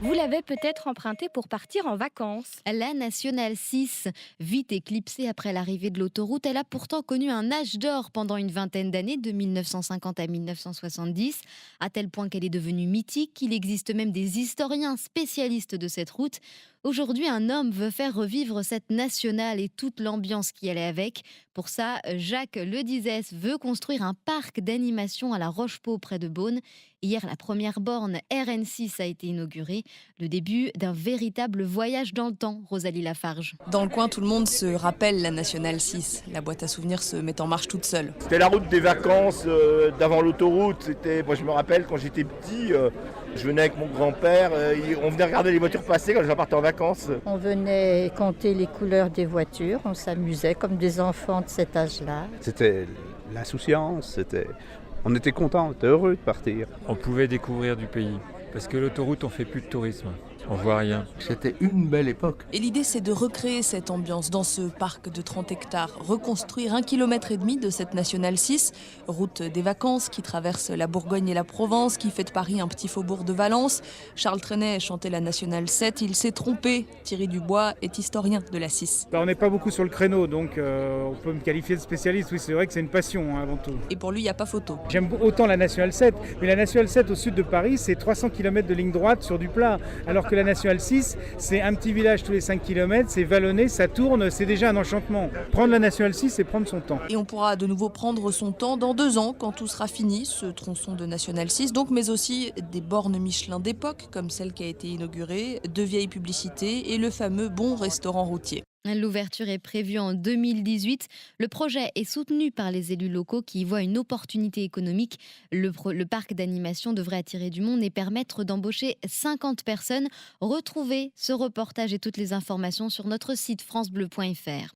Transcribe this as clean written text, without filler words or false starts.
Vous l'avez peut-être emprunté pour partir en vacances. La nationale 6, vite éclipsée après l'arrivée de l'autoroute, elle a pourtant connu un âge d'or pendant une vingtaine d'années, de 1950 à 1970, à tel point qu'elle est devenue mythique qu'il existe même des historiens spécialistes de cette route. Aujourd'hui, un homme veut faire revivre cette nationale et toute l'ambiance qui allait avec. Pour ça, Jacques Ledizès veut construire un parc d'animation à la Roche-Pau près de Beaune. Hier, la première borne RN6 a été inaugurée. Le début d'un véritable voyage dans le temps, Rosalie Lafarge. Dans le coin, tout le monde se rappelle la Nationale 6. La boîte à souvenirs se met en marche toute seule. C'était la route des vacances d'avant l'autoroute. Moi, je me rappelle quand j'étais petit, je venais avec mon grand-père. On venait regarder les voitures passer quand je partais en vacances. On venait compter les couleurs des voitures, on s'amusait comme des enfants de cet âge-là. C'était l'insouciance, on était contents, on était heureux de partir. On pouvait découvrir du pays. Parce que l'autoroute, on fait plus de tourisme. On voit rien. C'était une belle époque. Et l'idée, c'est de recréer cette ambiance dans ce parc de 30 hectares, reconstruire 1,5 km de cette Nationale 6, route des vacances qui traverse la Bourgogne et la Provence, qui fait de Paris un petit faubourg de Valence. Charles Trenet chantait la Nationale 7, il s'est trompé. Thierry Dubois est historien de la 6. On n'est pas beaucoup sur le créneau, donc on peut me qualifier de spécialiste. Oui, c'est vrai que c'est une passion avant tout. Et pour lui, il n'y a pas photo. J'aime autant la Nationale 7, mais la Nationale 7 au sud de Paris, c'est 300 km de ligne droite sur du plat, alors que la Nationale 6, c'est un petit village tous les 5 km, c'est vallonné, ça tourne, c'est déjà un enchantement. Prendre la Nationale 6, c'est prendre son temps. Et on pourra de nouveau prendre son temps dans 2 ans, quand tout sera fini, ce tronçon de Nationale 6, donc, mais aussi des bornes Michelin d'époque, comme celle qui a été inaugurée, de vieilles publicités et le fameux bon restaurant routier. L'ouverture est prévue en 2018. Le projet est soutenu par les élus locaux qui y voient une opportunité économique. Le parc d'animation devrait attirer du monde et permettre d'embaucher 50 personnes. Retrouvez ce reportage et toutes les informations sur notre site francebleu.fr.